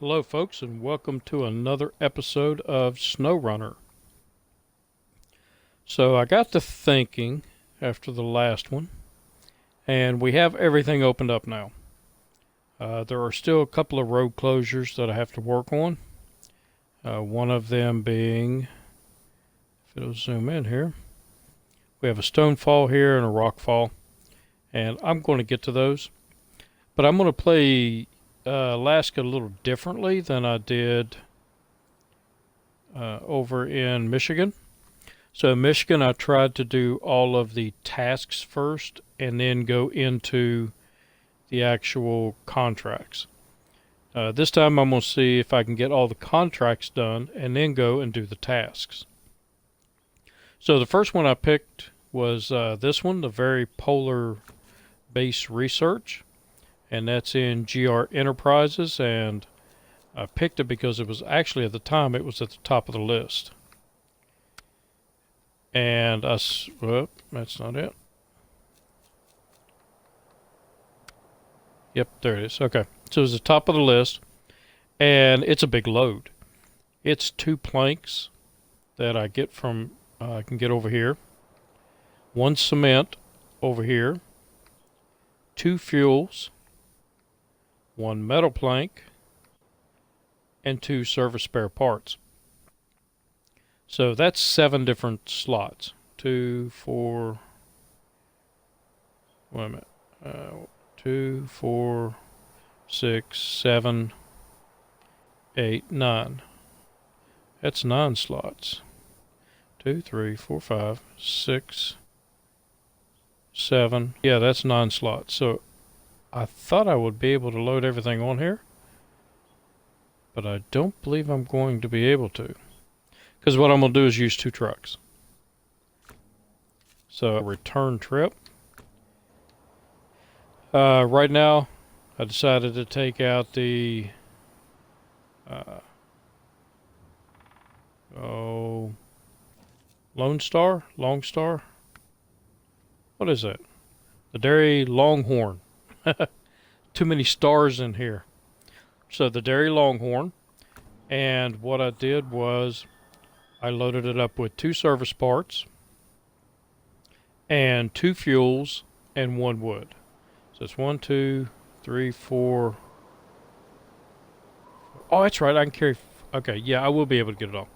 Hello folks, and welcome to another episode of SnowRunner. So I got to thinking after the last one, and we have everything opened up now. There are still a couple of road closures that I have to work on. One of them being, if it'll zoom in here, we have a stone fall here and a rock fall, and I'm going to get to those. But I'm going to play Alaska a little differently than I did over in Michigan. So in Michigan, I tried to do all of the tasks first and then go into the actual contracts. This time I'm going to see if I can get all the contracts done and then go and do the tasks. So the first one I picked was this one, the Very Polar Base Research. And that's in GR Enterprises, and I picked it because it was actually, at the time, it was at the top of the list. And that's not it. Yep, there it is. Okay, so it's the top of the list, and it's a big load. It's 2 planks that I get from, I can get over here. 1 cement over here. 2 fuels. 1 metal plank, and 2 service spare parts. So that's 7 different slots. 2, 4, wait a minute, 2, 4, 6, 7, 8, 9. That's 9 slots. 2, 3, 4, 5, 6, 7. Yeah, that's 9 slots. So I thought I would be able to load everything on here, but I don't believe I'm going to be able to, because what I'm going to do is use 2 trucks. So a return trip. Right now, I decided to take out the Lone Star, Long Star. What is that? The Dairy Longhorn. Too many stars in here. So the Dairy Longhorn, and what I did was I loaded it up with 2 service parts and 2 fuels and 1 wood. So it's 1, 2, 3, 4. Oh, that's right. I can carry. Okay, yeah, I will be able to get it all.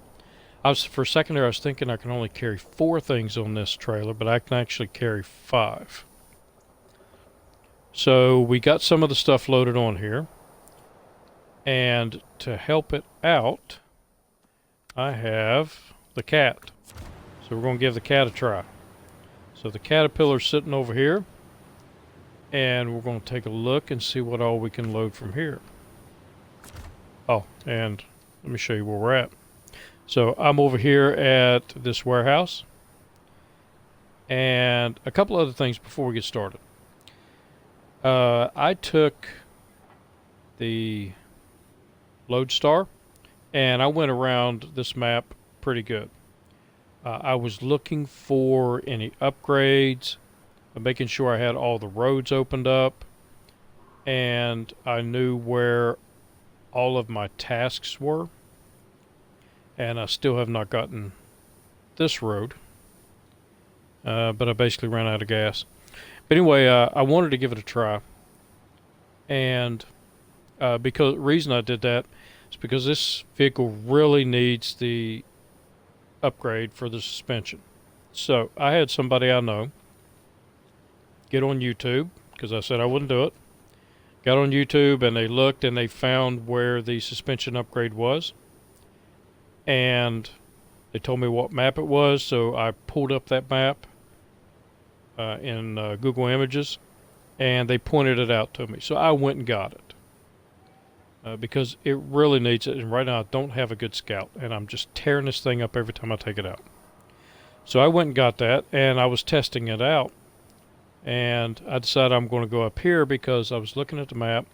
For a second there, I was thinking I can only carry 4 things on this trailer, but I can actually carry 5. So we got some of the stuff loaded on here, and to help it out, I have the cat. So we're going to give the cat a try. So the Caterpillar's sitting over here, and we're going to take a look and see what all we can load from here. Oh, and let me show you where we're at. So I'm over here at this warehouse, and a couple other things before we get started. I took the Lodestar and I went around this map pretty good. I was looking for any upgrades, making sure I had all the roads opened up, and I knew where all of my tasks were. And I still have not gotten this road, but I basically ran out of gas. But anyway, I wanted to give it a try, and because the reason I did that is because this vehicle really needs the upgrade for the suspension. So I had somebody I know get on YouTube, because I said I wouldn't do it. Got on YouTube and they looked and they found where the suspension upgrade was, and they told me what map it was. So I pulled up that map in Google Images, and they pointed it out to me. So I went and got it because it really needs it. And right now I don't have a good Scout, and I'm just tearing this thing up every time I take it out. So I went and got that, and I was testing it out, and I decided I'm going to go up here because I was looking at the map,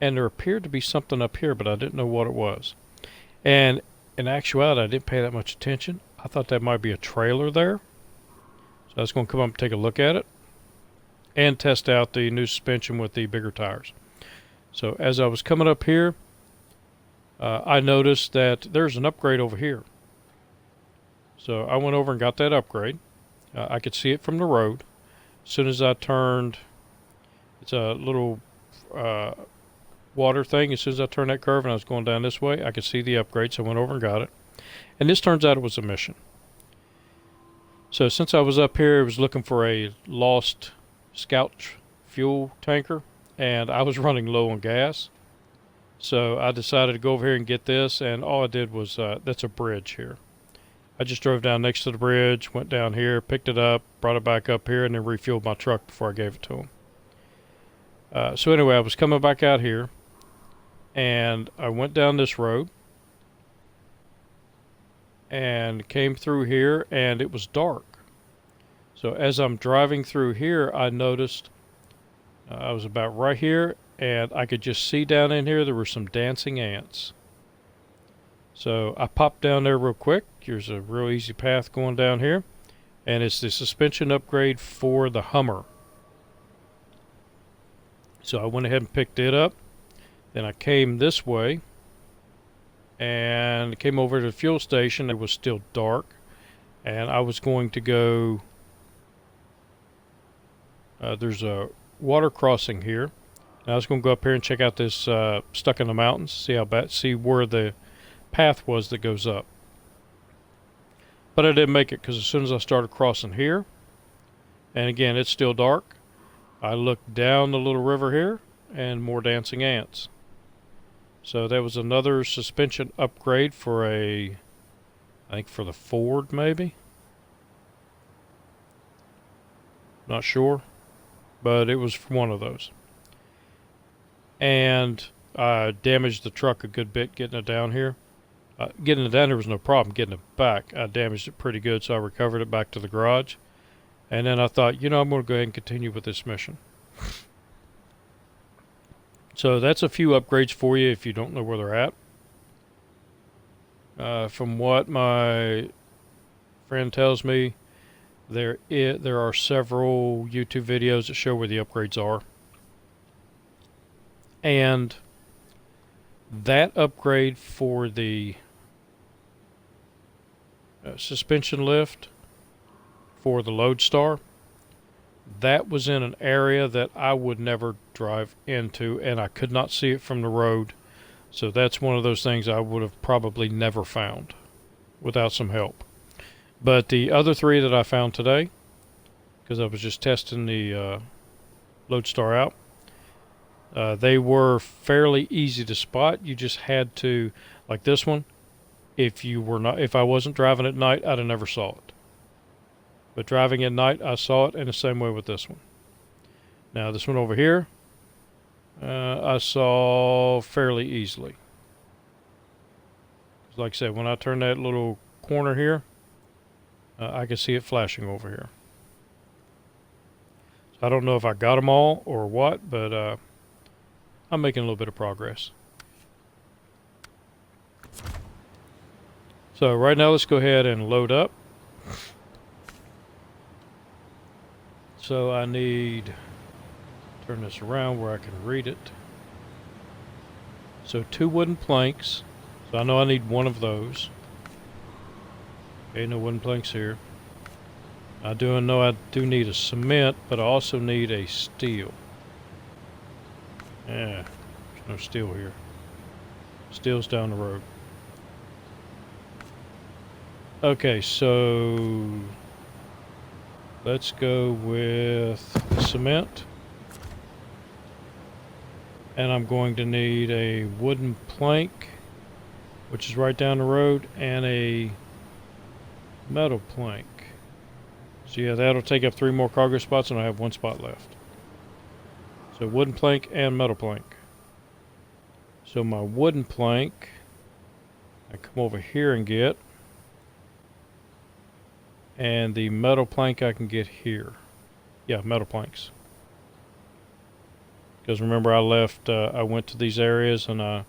and there appeared to be something up here, but I didn't know what it was. And in actuality, I didn't pay that much attention. I thought that might be a trailer there. So I was going to come up and take a look at it and test out the new suspension with the bigger tires. So as I was coming up here, I noticed that there's an upgrade over here. So I went over and got that upgrade. I could see it from the road. As soon as I turned, it's a little water thing. As soon as I turned that curve and I was going down this way, I could see the upgrade, so I went over and got it. And this turns out it was a mission. So since I was up here, I was looking for a lost scout fuel tanker, and I was running low on gas. So I decided to go over here and get this, and all I did was, that's a bridge here. I just drove down next to the bridge, went down here, picked it up, brought it back up here, and then refueled my truck before I gave it to him. So anyway, I was coming back out here, and I went down this road, and came through here, and it was dark. So as I'm driving through here, I noticed I was about right here, and I could just see down in here there were some dancing ants. So I popped down there real quick. Here's a real easy path going down here, and it's the suspension upgrade for the Hummer. So I went ahead and picked it up. Then I came this way and came over to the fuel station. It was still dark, and I was going to go, there's a water crossing here, and I was going to go up here and check out this Stuck in the Mountains, see where the path was that goes up. But I didn't make it, because as soon as I started crossing here, and again it's still dark, I looked down the little river here and more dancing ants. So that was another suspension upgrade for I think for the Ford maybe, not sure, but it was for one of those. And I damaged the truck a good bit getting it down here. Getting it down there was no problem. Getting it back, I damaged it pretty good, so I recovered it back to the garage. And then I thought, I'm going to go ahead and continue with this mission. So that's a few upgrades for you if you don't know where they're at. From what my friend tells me, there are several YouTube videos that show where the upgrades are. And that upgrade for the suspension lift for the Lodestar, that was in an area that I would never drive into, and I could not see it from the road. So that's one of those things I would have probably never found without some help. But the other three that I found today, because I was just testing the Lodestar out, they were fairly easy to spot. You just had to, like this one, if I wasn't driving at night, I'd have never saw it. But driving at night, I saw it, and the same way with this one. Now this one over here, I saw fairly easily. Like I said, when I turn that little corner here, I can see it flashing over here. So I don't know if I got them all or what, but I'm making a little bit of progress. So right now let's go ahead and load up. So I need, turn this around where I can read it. So 2 wooden planks. So I know I need one of those. Okay, no wooden planks here. I do know I do need a cement, but I also need a steel. Yeah, there's no steel here. Steel's down the road. Okay, so let's go with cement. And I'm going to need a wooden plank, which is right down the road, and a metal plank. So yeah, that'll take up 3 more cargo spots, and I have 1 spot left. So wooden plank and metal plank. So my wooden plank, I come over here and get, and the metal plank I can get here. Yeah, metal planks. Because remember, I went to these areas and I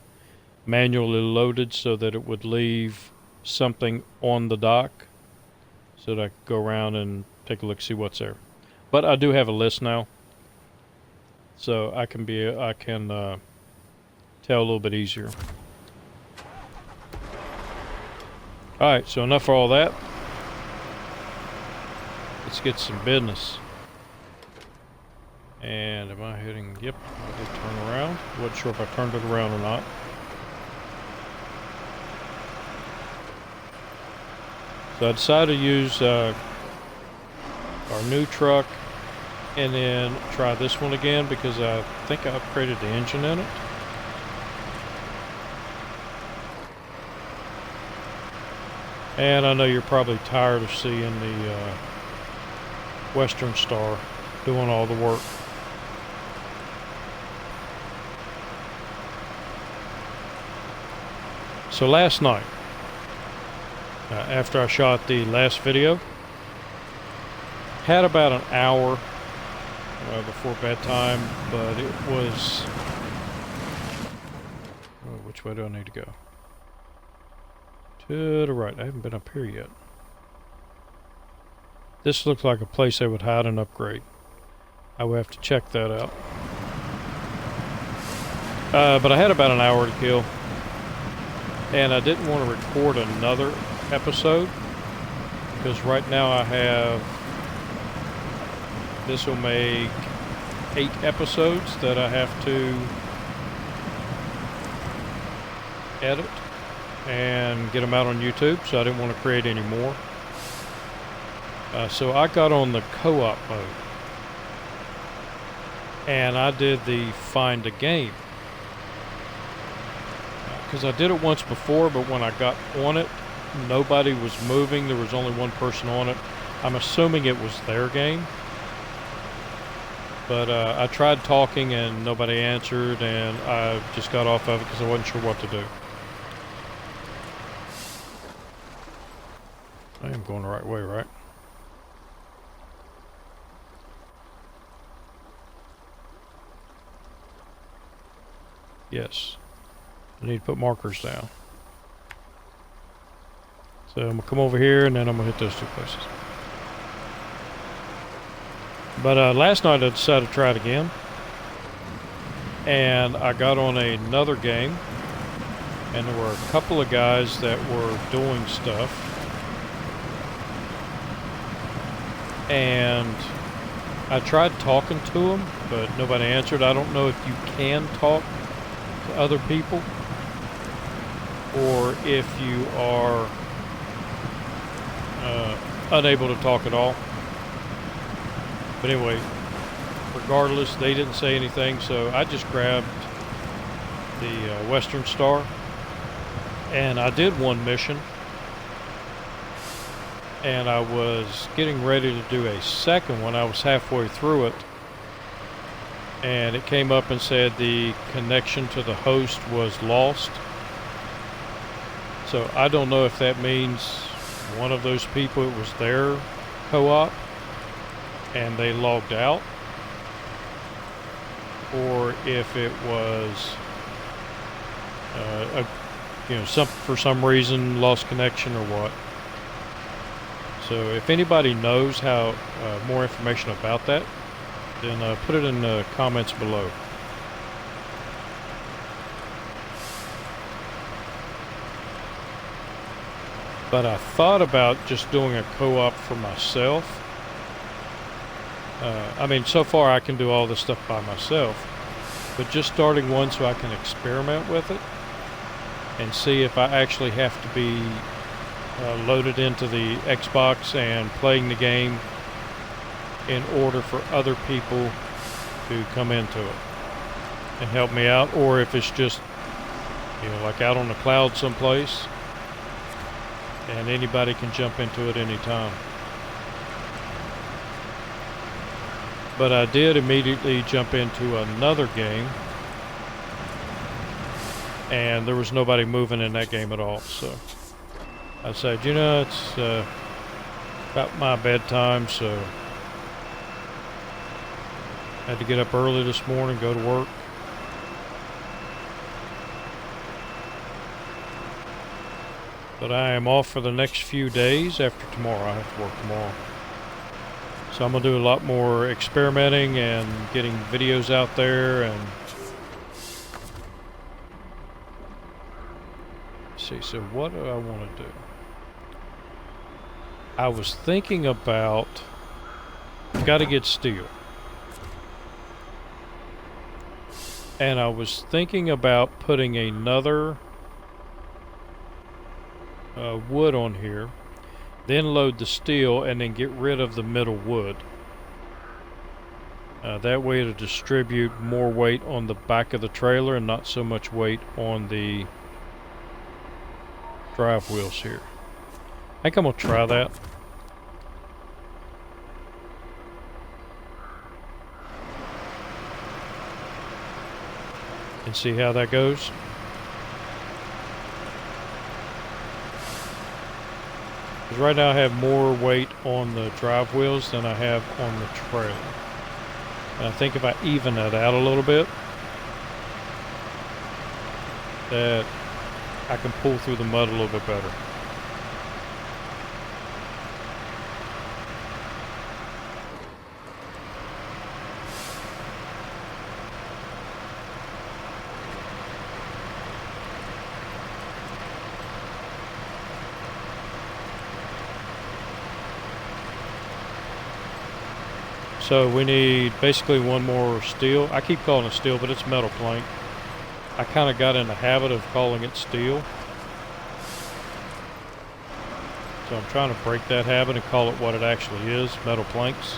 manually loaded so that it would leave something on the dock, so that I could go around and take a look, see what's there. But I do have a list now, so I can tell a little bit easier. Alright, so enough for all that. Let's get some business. And am I hitting? Yep, I did turn around. Wasn't sure if I turned it around or not. So I decided to use our new truck and then try this one again because I think I upgraded the engine in it. And I know you're probably tired of seeing the Western Star doing all the work. So last night, after I shot the last video, had about an hour before bedtime, but it was... Oh, which way do I need to go? To the right. I haven't been up here yet. This looks like a place they would hide an upgrade. I would have to check that out. But I had about an hour to kill. And I didn't want to record another episode because right now I have... This will make 8 episodes that I have to edit and get them out on YouTube, so I didn't want to create any more. So I got on the co-op mode and I did the find a game because I did it once before, but when I got on it nobody was moving. There was only one person on it. I'm assuming it was their game, but I tried talking and nobody answered, and I just got off of it because I wasn't sure what to do. I am going the right way, right? Yes. I need to put markers down. So I'm going to come over here and then I'm going to hit those 2 places. But last night I decided to try it again. And I got on another game. And there were a couple of guys that were doing stuff. And I tried talking to them, but nobody answered. I don't know if you can talk to other people or if you are unable to talk at all. But anyway, regardless, they didn't say anything, so I just grabbed the Western Star and I did one mission. And I was getting ready to do a second one. I was halfway through it and it came up and said the connection to the host was lost. So I don't know if that means one of those people, it was their co-op and they logged out, or if it was for some reason lost connection or what. So if anybody knows how more information about that, then put it in the comments below. But I thought about just doing a co-op for myself. I mean, so far I can do all this stuff by myself, but just starting one so I can experiment with it and see if I actually have to be loaded into the Xbox and playing the game in order for other people to come into it and help me out, or if it's just, like out on the cloud someplace and anybody can jump into it anytime. But I did immediately jump into another game and there was nobody moving in that game at all, so I said, it's about my bedtime, so I had to get up early this morning, go to work. But I am off for the next few days after tomorrow. I have to work tomorrow. So I'm going to do a lot more experimenting and getting videos out there. And see, so what do I want to do? I was thinking about, got to get steel. And I was thinking about putting another wood on here, then load the steel, and then get rid of the middle wood. That way to distribute more weight on the back of the trailer and not so much weight on the drive wheels here. I think I'm going to try that. And see how that goes. Because right now I have more weight on the drive wheels than I have on the trailer. And I think if I even that out a little bit, that I can pull through the mud a little bit better. So we need basically one more steel. I keep calling it steel, but it's metal plank. I kind of got in the habit of calling it steel. So I'm trying to break that habit and call it what it actually is, metal planks.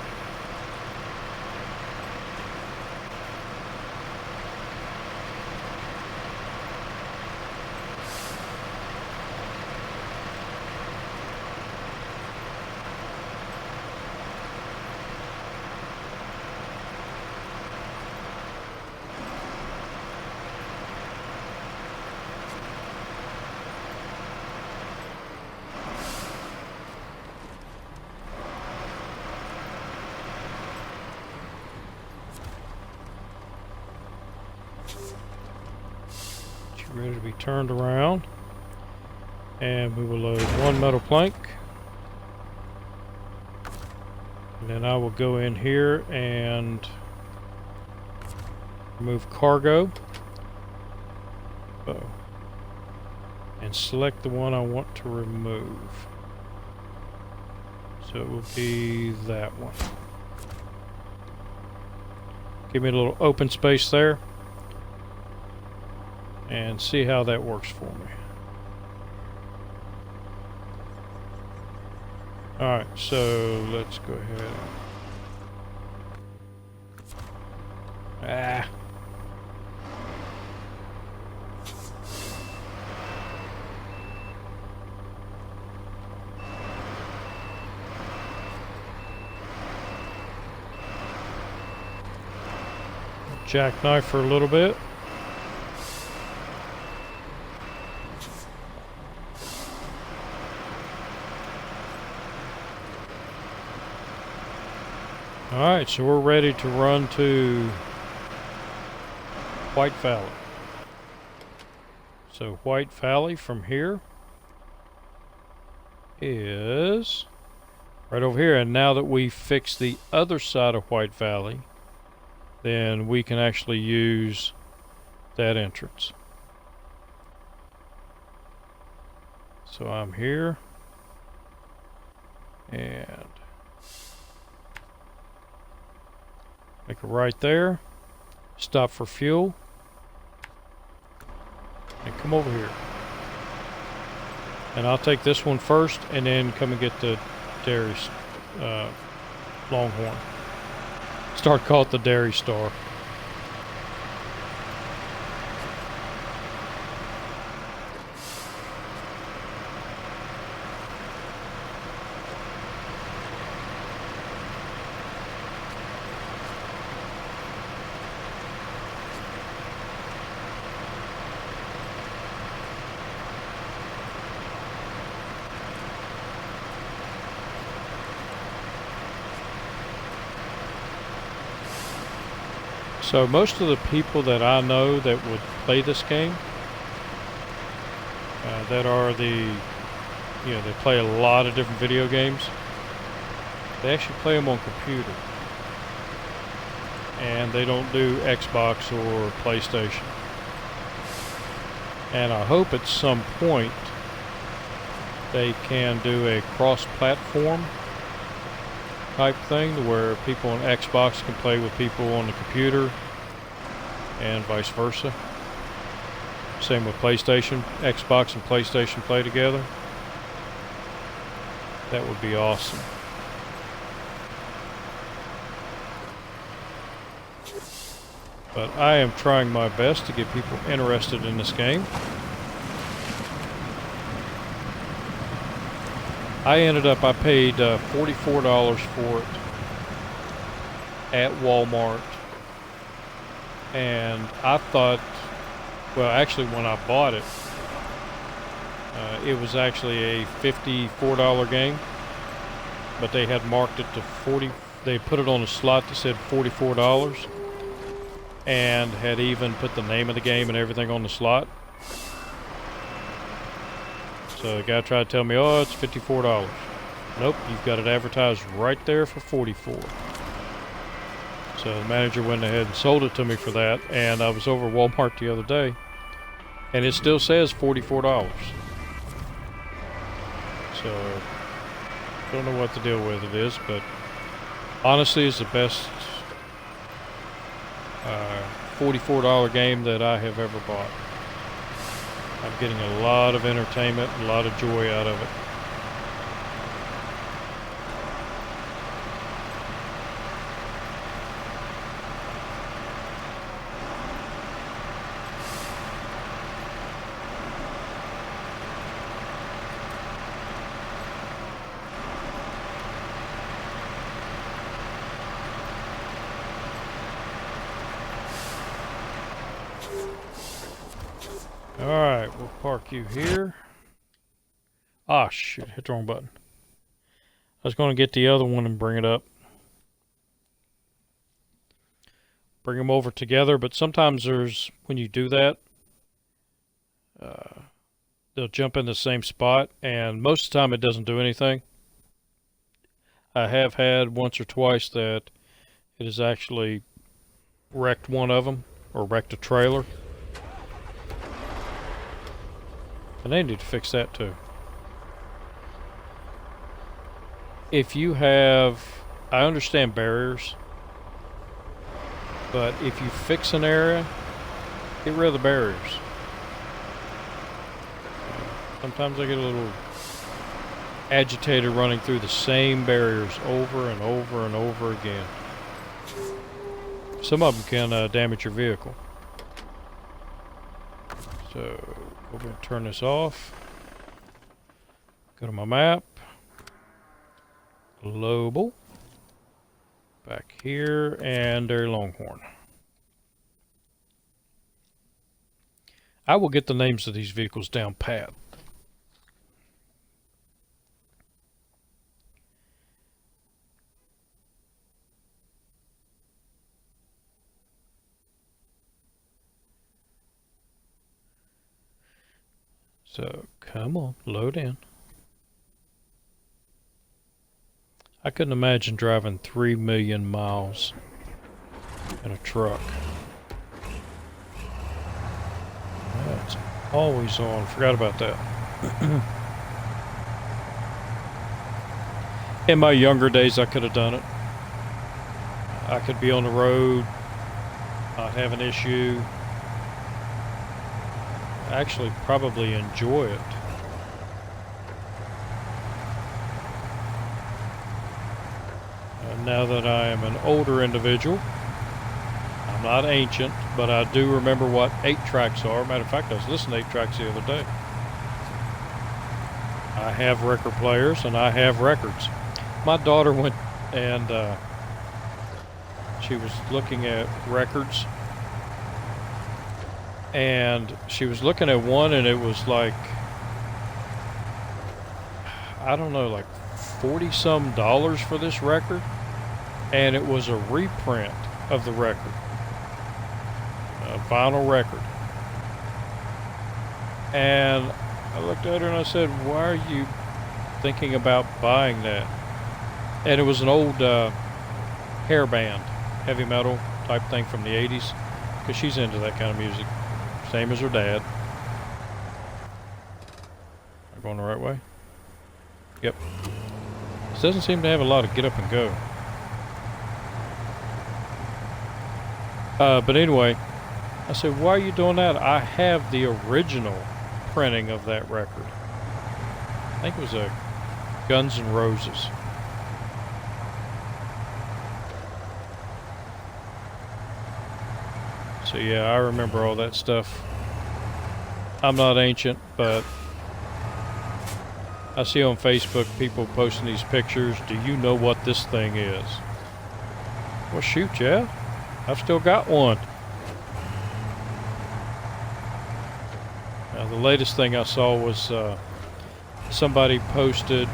Ready to be turned around, and we will load one metal plank, and then I will go in here and remove cargo, and select the one I want to remove. So it will be that one. Give me a little open space there. And see how that works for me. Alright, so let's go ahead. Jackknife for a little bit. Alright, so we're ready to run to White Valley. So White Valley from here is right over here. And now that we fixed the other side of White Valley, then we can actually use that entrance. So I'm here, and make a right there, stop for fuel, and come over here. And I'll take this one first, and then come and get the dairy Longhorn. Start call it the Dairy Star. So most of the people that I know that would play this game, that are they play a lot of different video games. They actually play them on computer, and they don't do Xbox or PlayStation. And I hope at some point they can do a cross-platform type thing where people on Xbox can play with people on the computer and vice versa. Same with PlayStation. Xbox and PlayStation play together. That would be awesome. But I am trying my best to get people interested in this game. I paid $44 for it at Walmart. And I thought, well, actually when I bought it, it was actually a $54 game. But they had marked it to 40, they put it on a slot that said $44. And had even put the name of the game and everything on the slot. So the guy tried to tell me, oh, it's $54. Nope, you've got it advertised right there for $44. So the manager went ahead and sold it to me for that. And I was over at Walmart the other day, and it still says $44. So don't know what the deal with it is, but honestly, it's the best $44 game that I have ever bought. I'm getting a lot of entertainment, a lot of joy out of it. Alright, we'll park you here. Ah, shit, hit the wrong button. I was going to get the other one and bring it up. Bring them over together, but sometimes when you do that, they'll jump in the same spot, and most of the time it doesn't do anything. I have had once or twice that it has actually wrecked one of them, or wrecked a trailer. And they need to fix that too. If you have, I understand barriers, but if you fix an area, get rid of the barriers. Sometimes I get a little agitated running through the same barriers over and over and over again. Some of them can damage your vehicle. So we're going to turn this off. Go to my map. Global. Back here, and Dairy Longhorn. I will get the names of these vehicles down pat. So, come on, load in. I couldn't imagine driving 3 million miles in a truck. That's always on. Forgot about that. In my younger days, I could have done it. I could be on the road, not have an issue. Actually probably enjoy it. And now that I am an older individual, I'm not ancient, but I do remember what 8-tracks are. Matter of fact, I was listening to 8-tracks the other day. I have record players and I have records. My daughter went and she was looking at records. And she was looking at one, and it was like, I don't know, like $40-some for this record. And it was a reprint of the record, a vinyl record. And I looked at her and I said, why are you thinking about buying that? And it was an old hair band, heavy metal type thing from the 80s, because she's into that kind of music. Same as her dad. Am I going the right way? Yep. This doesn't seem to have a lot of get up and go. But anyway, I said, why are you doing that? I have the original printing of that record. I think it was a Guns N' Roses. So yeah, I remember all that stuff. I'm not ancient, but I see on Facebook people posting these pictures. Do you know what this thing is? Well, shoot, yeah. I've still got one. Now, the latest thing I saw was somebody posted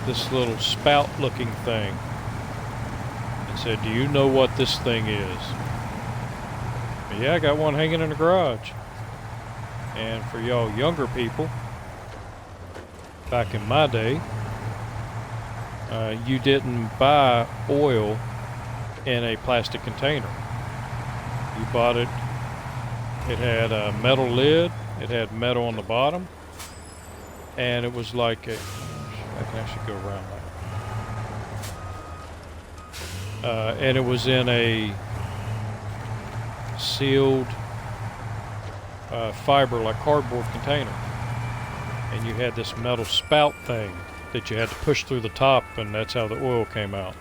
this little spout-looking thing and said, do you know what this thing is? But yeah, I got one hanging in the garage. And for y'all younger people, back in my day, you didn't buy oil in a plastic container. You bought it, it had a metal lid, it had metal on the bottom, and it was like a, I can actually go around that. And it was in a sealed fiber, like cardboard container. And you had this metal spout thing that you had to push through the top, and that's how the oil came out.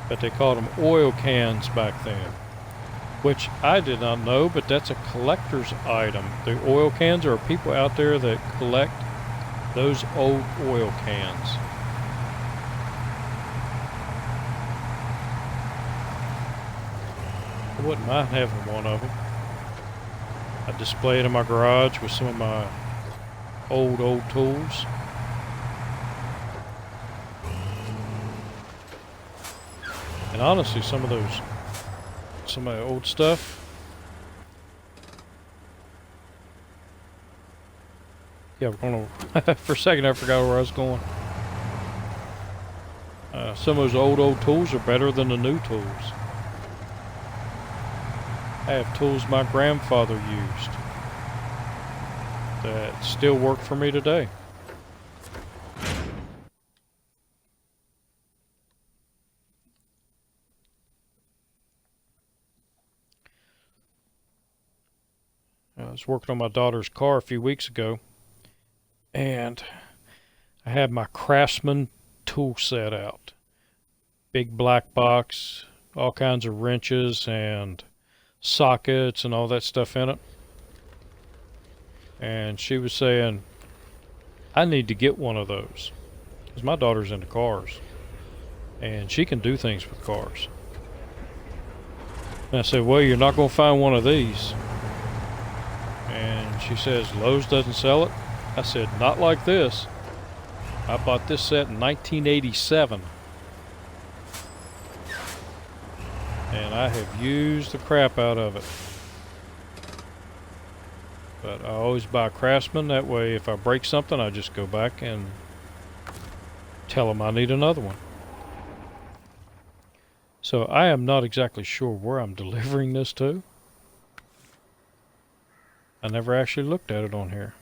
But they called them oil cans back then, which I did not know, but that's a collector's item. The oil cans, are people out there that collect those old oil cans. I wouldn't mind having one of them. I display it in my garage with some of my old tools. And honestly, some of the old stuff. Yeah, we're gonna. For a second, I forgot where I was going. Some of those old tools are better than the new tools. I have tools my grandfather used that still work for me today. I was working on my daughter's car a few weeks ago, and I had my Craftsman tool set out. Big black box, all kinds of wrenches and sockets and all that stuff in it. And she was saying, I need to get one of those, because my daughter's into cars and she can do things with cars. And I said, well, you're not going to find one of these. And she says, Lowe's doesn't sell it. I said, not like this. I bought this set in 1987. And I have used the crap out of it. But I always buy Craftsman. That way, if I break something, I just go back and tell them I need another one. So I am not exactly sure where I'm delivering this to. I never actually looked at it on here.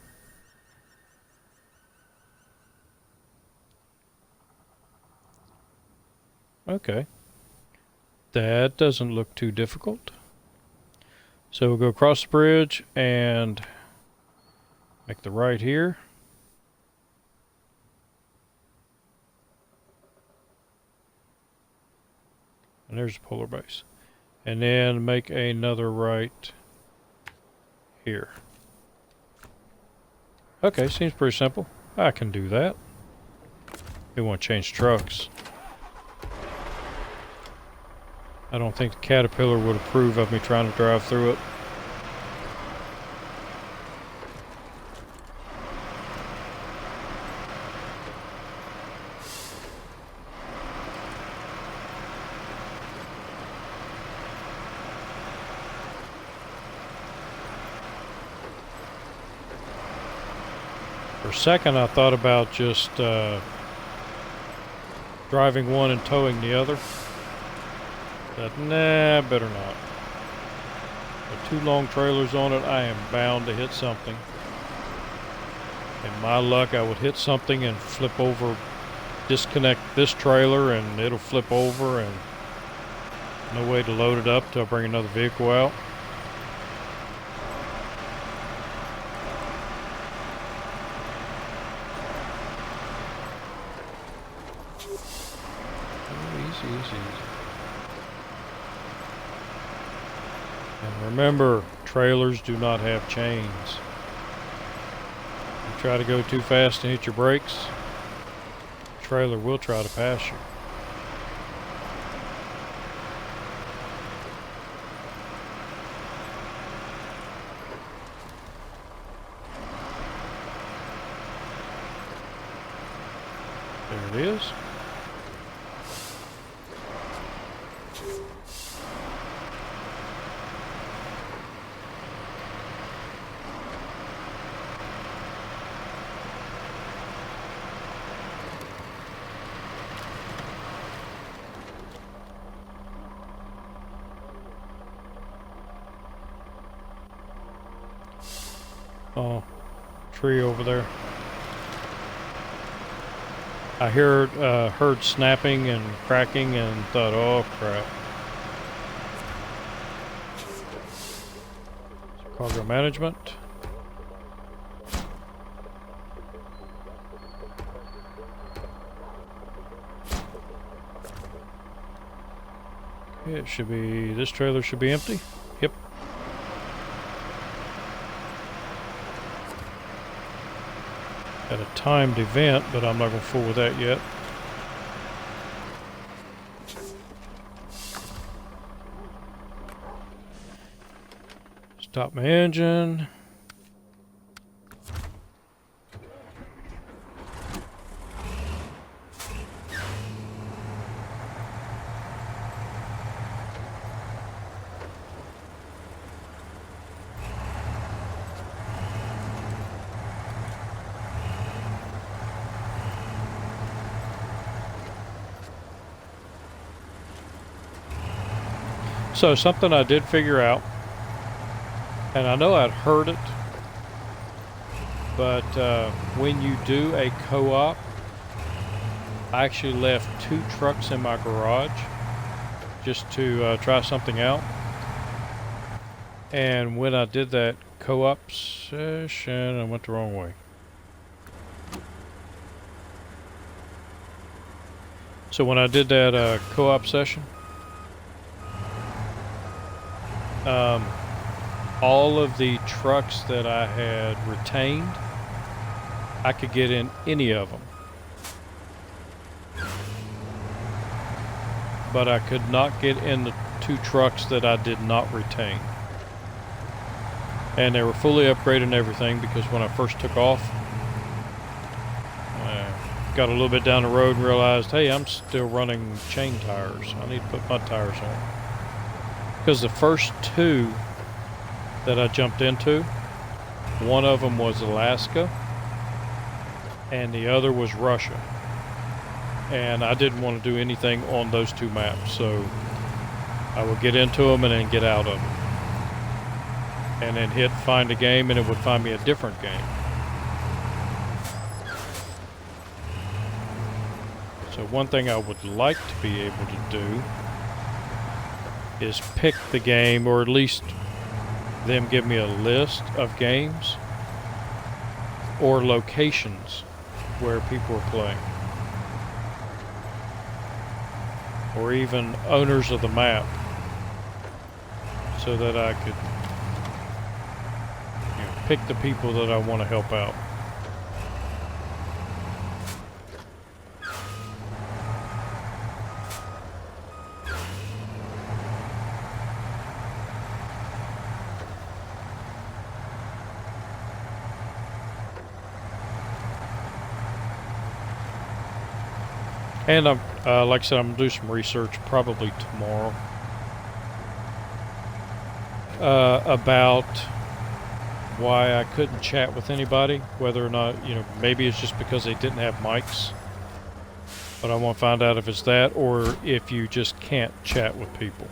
Okay. That doesn't look too difficult. So we'll go across the bridge and make the right here. And there's the polar base. And then make another right here. Okay, seems pretty simple. I can do that. We want to change trucks. I don't think the Caterpillar would approve of me trying to drive through it. For a second, I thought about just driving one and towing the other. Thought, nah, better not. With 2 long trailers on it, I am bound to hit something. In my luck, I would hit something and flip over, disconnect this trailer, and it'll flip over, and no way to load it up till I bring another vehicle out. Oh, easy. And remember, trailers do not have chains. You try to go too fast and hit your brakes, the trailer will try to pass you. There it is. Oh, tree over there. I heard snapping and cracking and thought, oh crap. Cargo management. It should be, this trailer should be empty. Yep. At a timed event, but I'm not going to fool with that yet. Stop my engine. So something I did figure out, and I know I'd heard it, but when you do a co-op, I actually left 2 trucks in my garage just to try something out. And when I did that co-op session, I went the wrong way. So when I did that co-op session, all of the trucks that I had retained, I could get in any of them. But I could not get in the 2 trucks that I did not retain. And they were fully upgraded and everything, because when I first took off, I got a little bit down the road and realized, hey, I'm still running chain tires. I need to put my tires on. Because the first 2 that I jumped into, one of them was Alaska and the other was Russia. And I didn't want to do anything on those 2 maps, so I would get into them and then get out of them. And then hit find a game, and it would find me a different game. So one thing I would like to be able to do is pick the game, or at least them give me a list of games or locations where people are playing, or even owners of the map, so that I could pick the people that I want to help out. And I'm, like I said, I'm gonna do some research probably tomorrow about why I couldn't chat with anybody. Whether or not, maybe it's just because they didn't have mics. But I want to find out if it's that or if you just can't chat with people.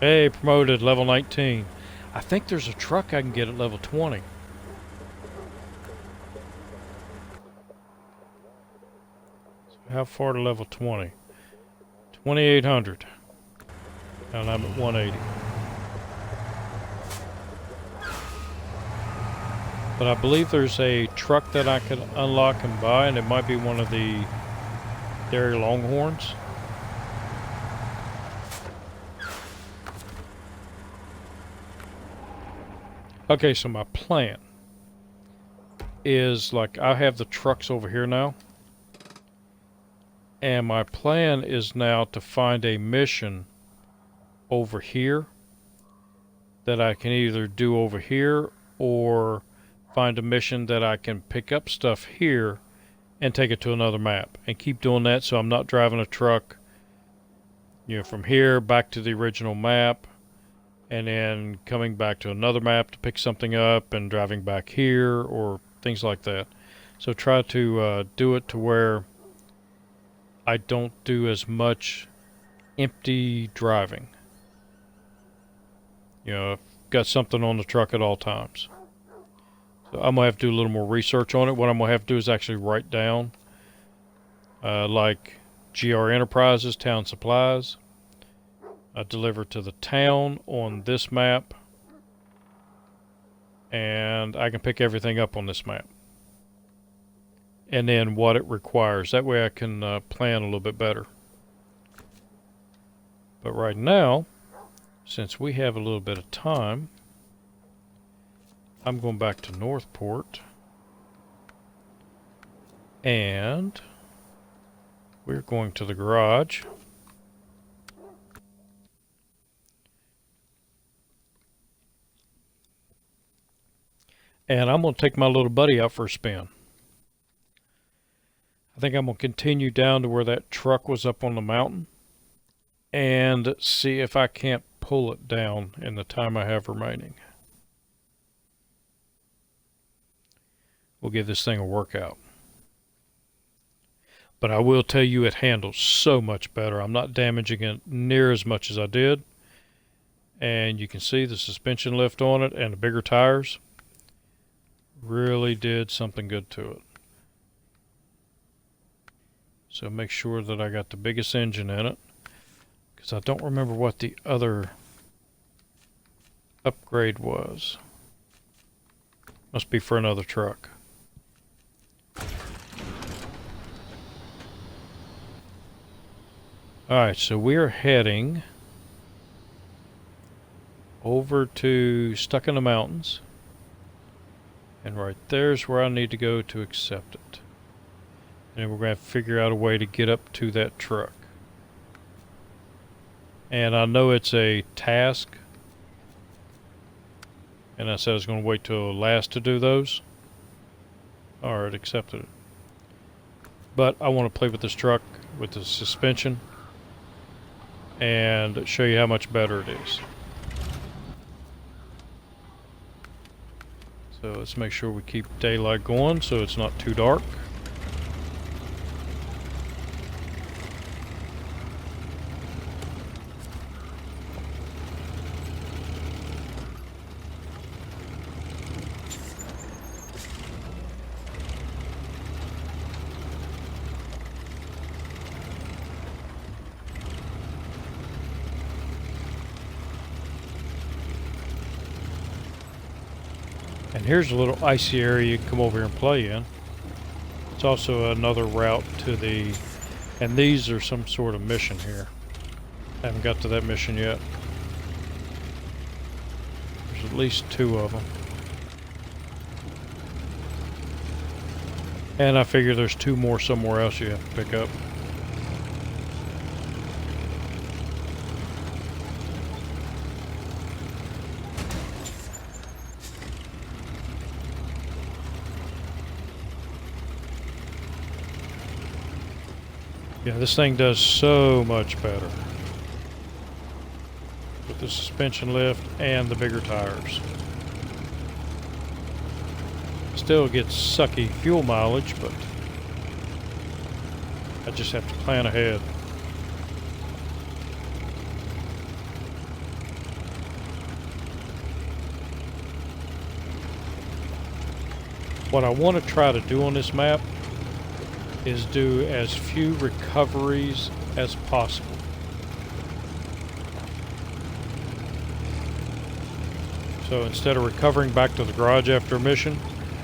Hey, promoted, level 19. I think there's a truck I can get at level 20. So how far to level 20? 2,800. And I'm at 180. But I believe there's a truck that I can unlock and buy, and it might be one of the Dairy Longhorns. Okay, so my plan is, like, I have the trucks over here now. And my plan is now to find a mission over here that I can either do over here or find a mission that I can pick up stuff here and take it to another map and keep doing that, so I'm not driving a truck, you know, from here back to the original map and then coming back to another map to pick something up and driving back here or things like that. So try to do it to where I don't do as much empty driving. You know, I've got something on the truck at all times. So I'm going to have to do a little more research on it. What I'm going to have to do is actually write down, like GR Enterprises, Town Supplies. I deliver to the town on this map. And I can pick everything up on this map. And then what it requires. That way I can plan a little bit better. But right now, since we have a little bit of time, I'm going back to Northport. And we're going to the garage. And I'm going to take my little buddy out for a spin. I think I'm going to continue down to where that truck was up on the mountain and see if I can't pull it down in the time I have remaining. We'll give this thing a workout. But I will tell you it handles so much better. I'm not damaging it near as much as I did. And you can see the suspension lift on it and the bigger tires really did something good to it. So make sure that I got the biggest engine in it, because I don't remember what the other upgrade was. Must be for another truck. Alright, so we're heading over to Stuck in the Mountains. And right there's where I need to go to accept it. And we're going to figure out a way to get up to that truck. And I know it's a task. And I said I was going to wait till last to do those. Alright, accepted it. But I want to play with this truck, with the suspension, and show you how much better it is. So let's make sure we keep daylight going so it's not too dark. And here's a little icy area you can come over here and play in. It's also another route to the... And these are some sort of mission here. I haven't got to that mission yet. There's at least 2 of them. And I figure there's 2 more somewhere else you have to pick up. Yeah, this thing does so much better with the suspension lift and the bigger tires. Still gets sucky fuel mileage, but I just have to plan ahead. What I want to try to do on this map is do as few recoveries as possible. So instead of recovering back to the garage after a mission,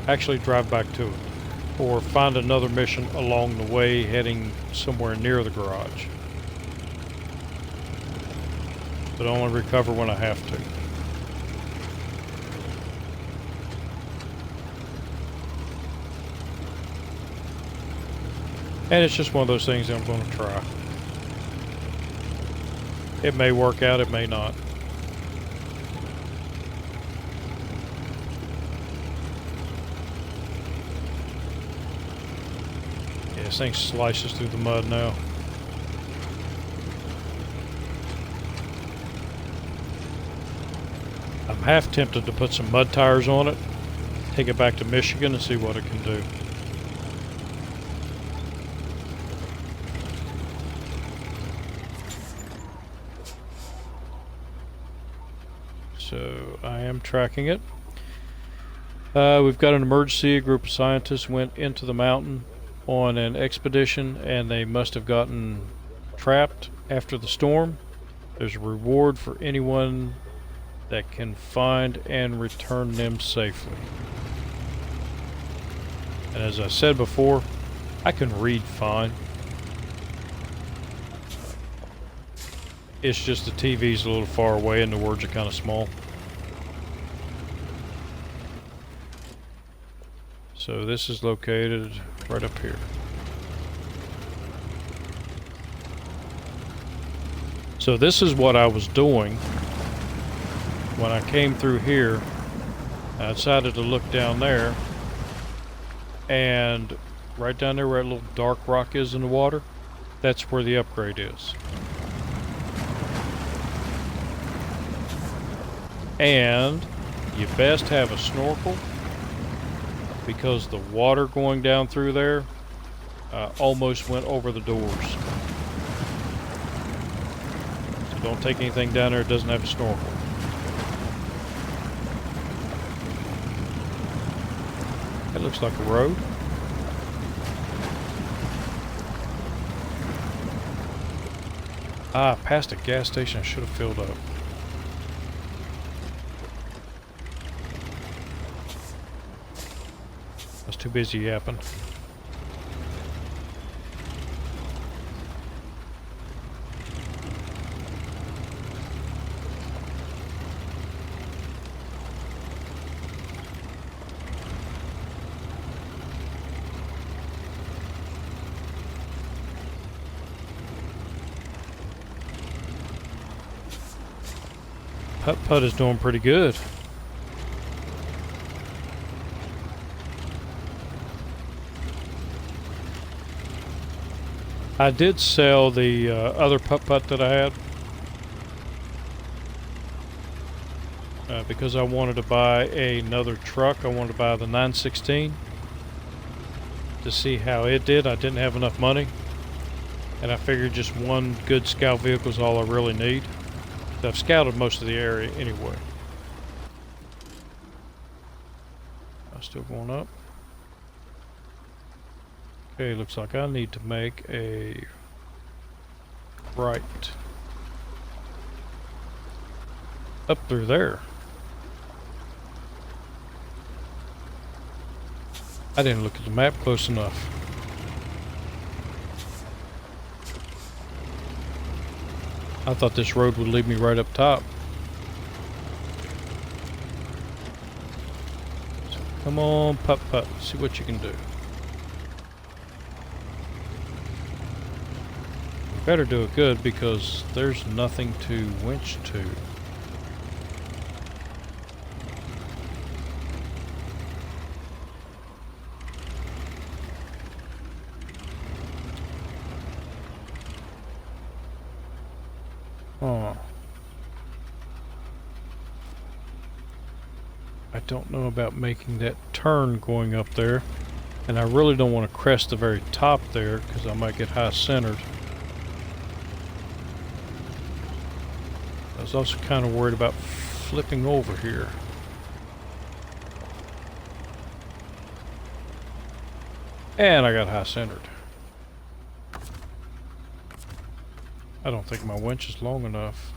actually drive back to it. Or find another mission along the way heading somewhere near the garage. But only recover when I have to. And it's just one of those things I'm going to try. It may work out, it may not. Yeah, this thing slices through the mud now. I'm half tempted to put some mud tires on it, take it back to Michigan and see what it can do. So I am tracking it. We've got an emergency. A group of scientists went into the mountain on an expedition and they must have gotten trapped after the storm. There's a reward for anyone that can find and return them safely. And as I said before, I can read fine. It's just the TV's a little far away and the words are kind of small. So this is located right up here. So this is what I was doing when I came through here. I decided to look down there, and right down there where that little dark rock is in the water, that's where the upgrade is. And you best have a snorkel, because the water going down through there almost went over the doors. So don't take anything down there that doesn't have a snorkel. That looks like a road. Ah, past a gas station I should have filled up. I was too busy yapping. Putt-Putt is doing pretty good. I did sell the other Putt-Putt that I had because I wanted to buy another truck. I wanted to buy the 916 to see how it did. I didn't have enough money, and I figured just one good scout vehicle is all I really need. I've scouted most of the area anyway. I'm still going up. Okay, looks like I need to make a right up through there. I didn't look at the map close enough. I thought this road would lead me right up top. So come on, Putt-Putt, see what you can do. You better do it good because there's nothing to winch to. I don't know about making that turn going up there. And I really don't want to crest the very top there because I might get high centered. I was also kind of worried about flipping over here. And I got high centered. I don't think my winch is long enough.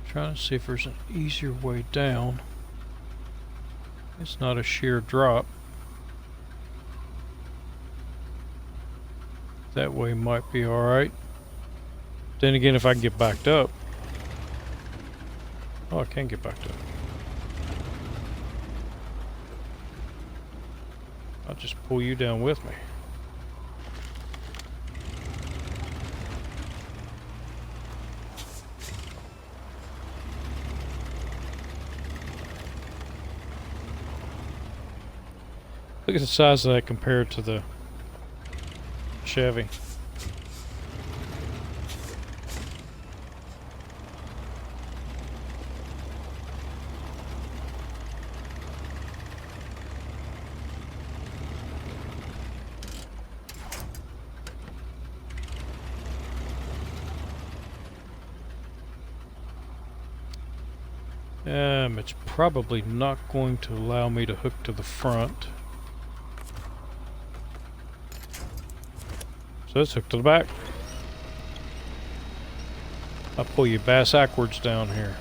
Trying to see if there's an easier way down. It's not a sheer drop. That way might be alright. Then again, if I can get backed up. Oh, I can get backed up. I'll just pull you down with me. Look at the size of that compared to the Chevy. It's probably not going to allow me to hook to the front. So let's hook to the back. I'll pull you backwards down here.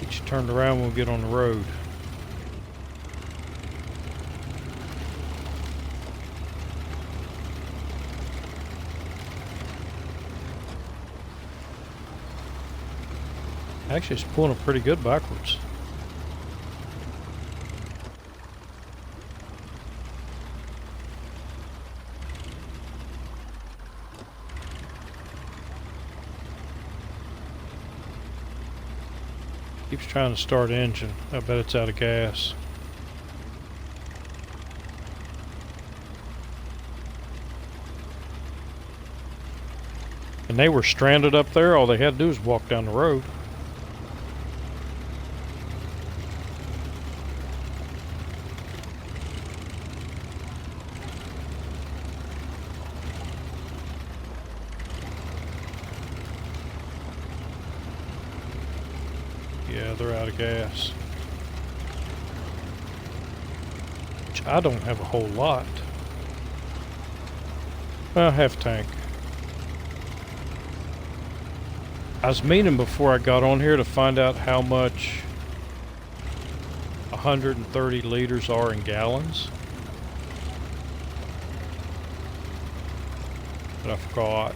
Get you turned around when we get on the road. Actually, it's pulling it pretty good backwards. Keeps trying to start engine. I bet it's out of gas. And they were stranded up there. All they had to do was walk down the road. Yeah, they're out of gas. Which I don't have a whole lot. Well, half tank. I was meaning before I got on here to find out how much 130 liters are in gallons. But I forgot.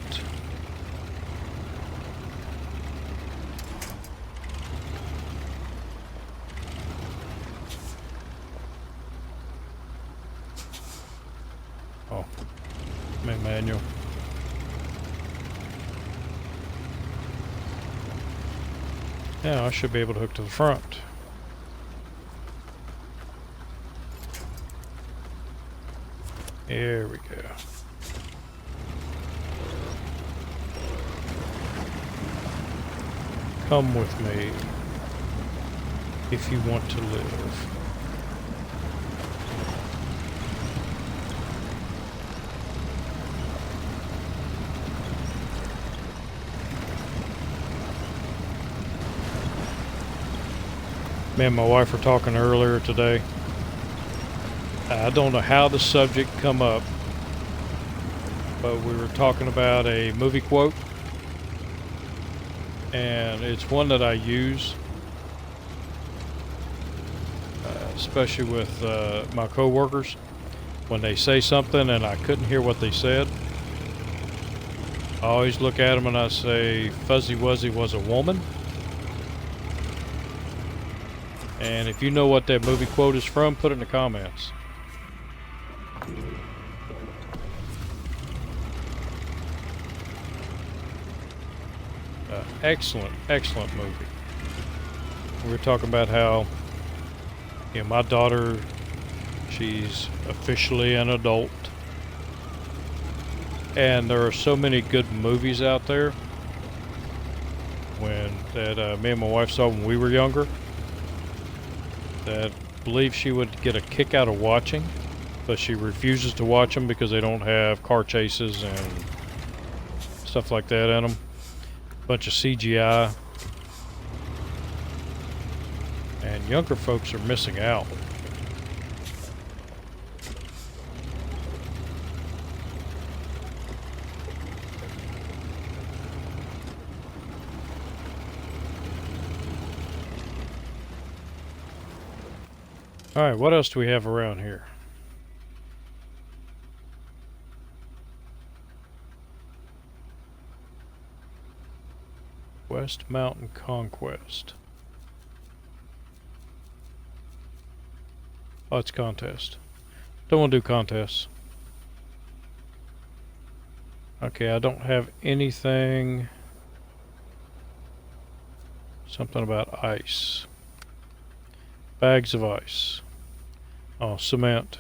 Oh, manual. Now I should be able to hook to the front. There we go. Come with me if you want to live. Me and my wife were talking earlier today. I don't know how the subject come up, but we were talking about a movie quote, and it's one that I use, especially with my coworkers when they say something and I couldn't hear what they said. I always look at them and I say, "Fuzzy Wuzzy was a woman." And if you know what that movie quote is from, put it in the comments. Excellent, excellent movie. We were talking about how, you know, my daughter, she's officially an adult. And there are so many good movies out there that me and my wife saw when we were younger that I believe she would get a kick out of watching, but she refuses to watch them because they don't have car chases and stuff like that in them. Bunch of CGI. And younger folks are missing out. Alright, what else do we have around here? West Mountain Conquest. Oh, it's contest. Don't want to do contests. Okay, I don't have anything. Something about ice. Bags of ice. Oh, cement.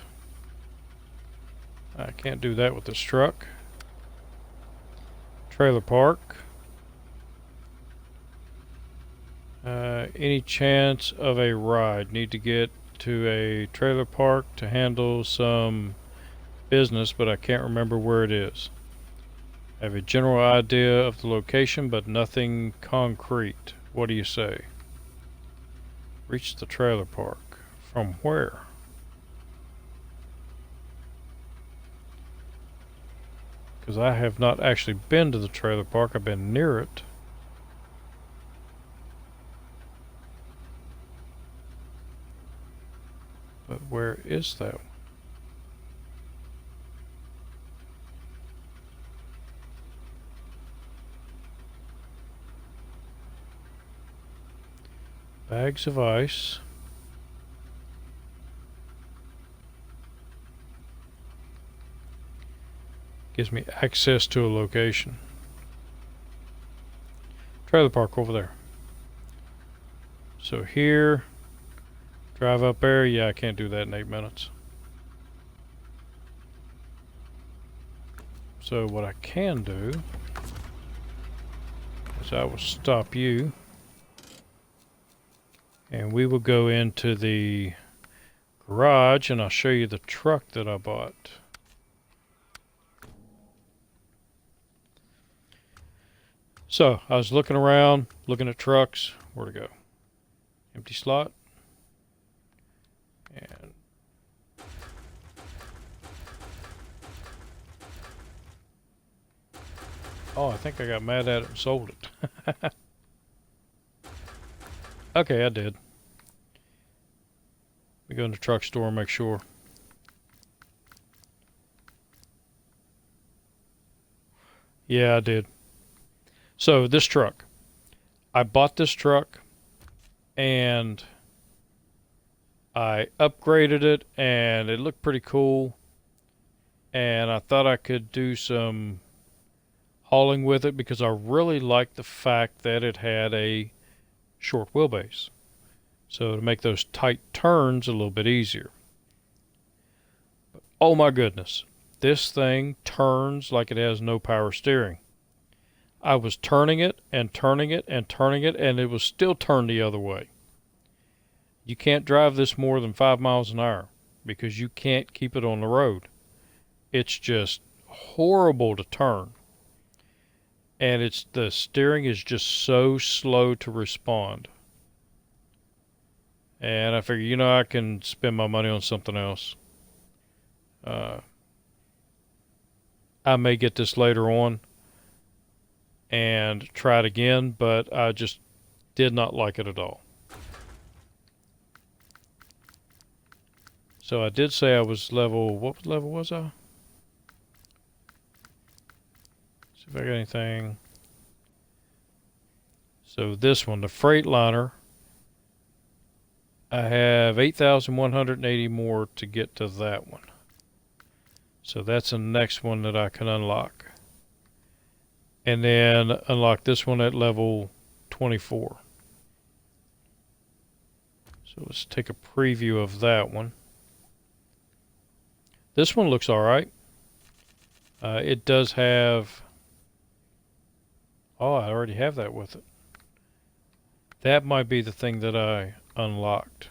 I can't do that with this truck. Trailer park. Any chance of a ride? Need to get to a trailer park to handle some business, but I can't remember where it is. I have a general idea of the location, but nothing concrete. What do you say? Reach the trailer park. From where? Because I have not actually been to the trailer park. I've been near it. But where is that one? Bags of ice. Gives me access to a location. Trailer park over there. So here, drive up there. Yeah, I can't do that in 8 minutes. So what I can do is I will stop you. And we will go into the garage and I'll show you the truck that I bought. So I was looking around, looking at trucks. Where to go? Empty slot. And oh, I think I got mad at it and sold it. Okay, I did. We go in the truck store and make sure. Yeah, I did. So this truck, I bought this truck and I upgraded it and it looked pretty cool. And I thought I could do some hauling with it because I really liked the fact that it had a short wheelbase. So to make those tight turns a little bit easier. But, oh my goodness. This thing turns like it has no power steering. I was turning it and turning it and turning it and it was still turned the other way. You can't drive this more than 5 miles an hour because you can't keep it on the road. It's just horrible to turn. And the steering is just so slow to respond. And I figure, you know, I can spend my money on something else. I may get this later on and try it again, but I just did not like it at all. So I did say I was level, what level was I? See if I got anything. So this one, the Freightliner, I have 8,180 more to get to that one. So that's the next one that I can unlock. And then unlock this one at level 24. So let's take a preview of that one. This one looks alright. It does have... Oh, I already have that with it. That might be the thing that I unlocked.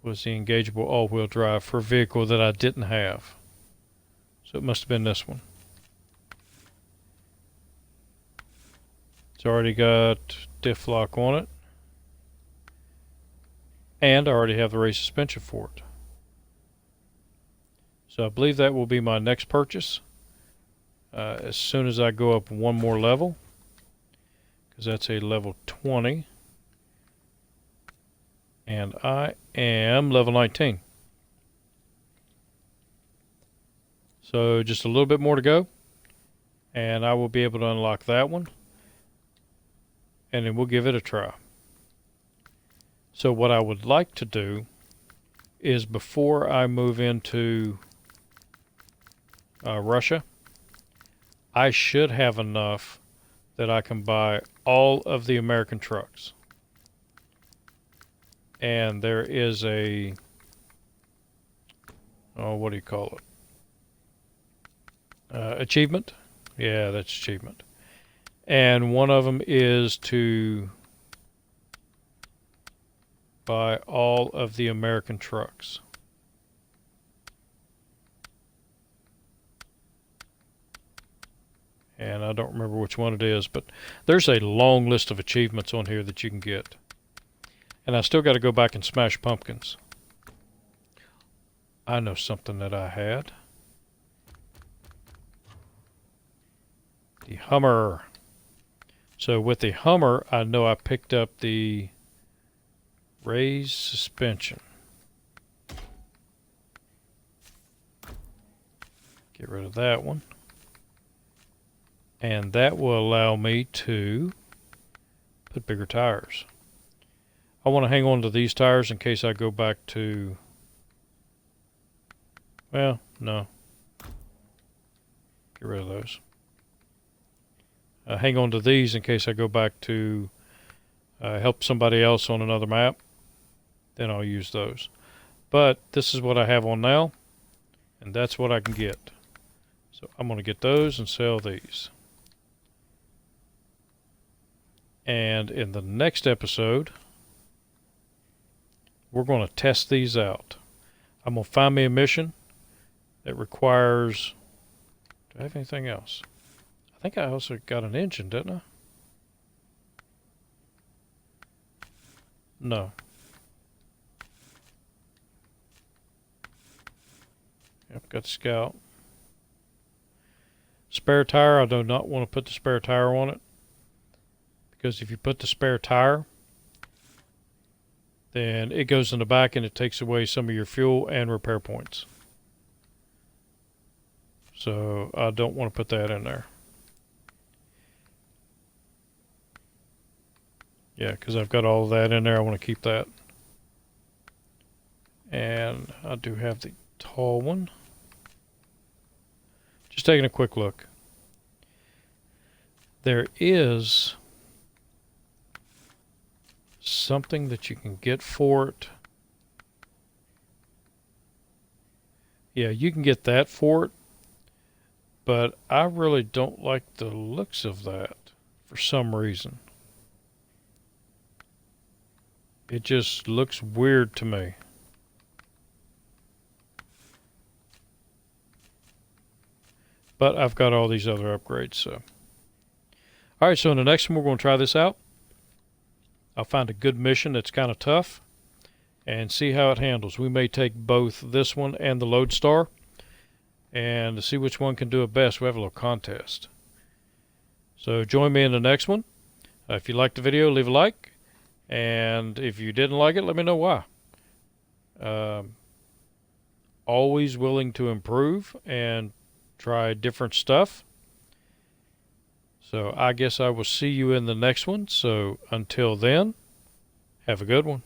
Was the engageable all-wheel drive for a vehicle that I didn't have. So it must have been this one. It's already got diff lock on it. And I already have the race suspension for it. So I believe that will be my next purchase. As soon as I go up one more level. Because that's a level 20. And I am level 19. So just a little bit more to go. And I will be able to unlock that one. And then we'll give it a try. So what I would like to do is before I move into Russia, I should have enough that I can buy all of the American trucks. And there is a, oh, what do you call it? Achievement? Yeah, that's achievement. And one of them is to buy all of the American trucks. And I don't remember which one it is, but there's a long list of achievements on here that you can get. And I still got to go back and smash pumpkins. I know something that I had. The Hummer. So with the Hummer, I know I picked up the raised suspension. Get rid of that one. And that will allow me to put bigger tires. I want to hang on to these tires in case I go back to... Well, no. Get rid of those. Hang on to these in case I go back to help somebody else on another map. Then I'll use those. But this is what I have on now. And that's what I can get. So I'm going to get those and sell these. And in the next episode, we're going to test these out. I'm going to find me a mission that requires... Do I have anything else? I think I also got an engine, didn't I? No. Yep, got the Scout. Spare tire, I do not want to put the spare tire on it. Because if you put the spare tire, then it goes in the back and it takes away some of your fuel and repair points. So I don't want to put that in there. Yeah, because I've got all of that in there. I want to keep that. And I do have the tall one. Just taking a quick look. There is something that you can get for it. Yeah, you can get that for it. But I really don't like the looks of that for some reason. It just looks weird to me. But I've got all these other upgrades, so. Alright, so in the next one we're going to try this out. I'll find a good mission that's kind of tough and see how it handles. We may take both this one and the Lodestar and to see which one can do it best. We have a little contest. So join me in the next one. If you liked the video, leave a like. And if you didn't like it, let me know why. Always willing to improve and try different stuff. So I guess I will see you in the next one. So until then, Have a good one.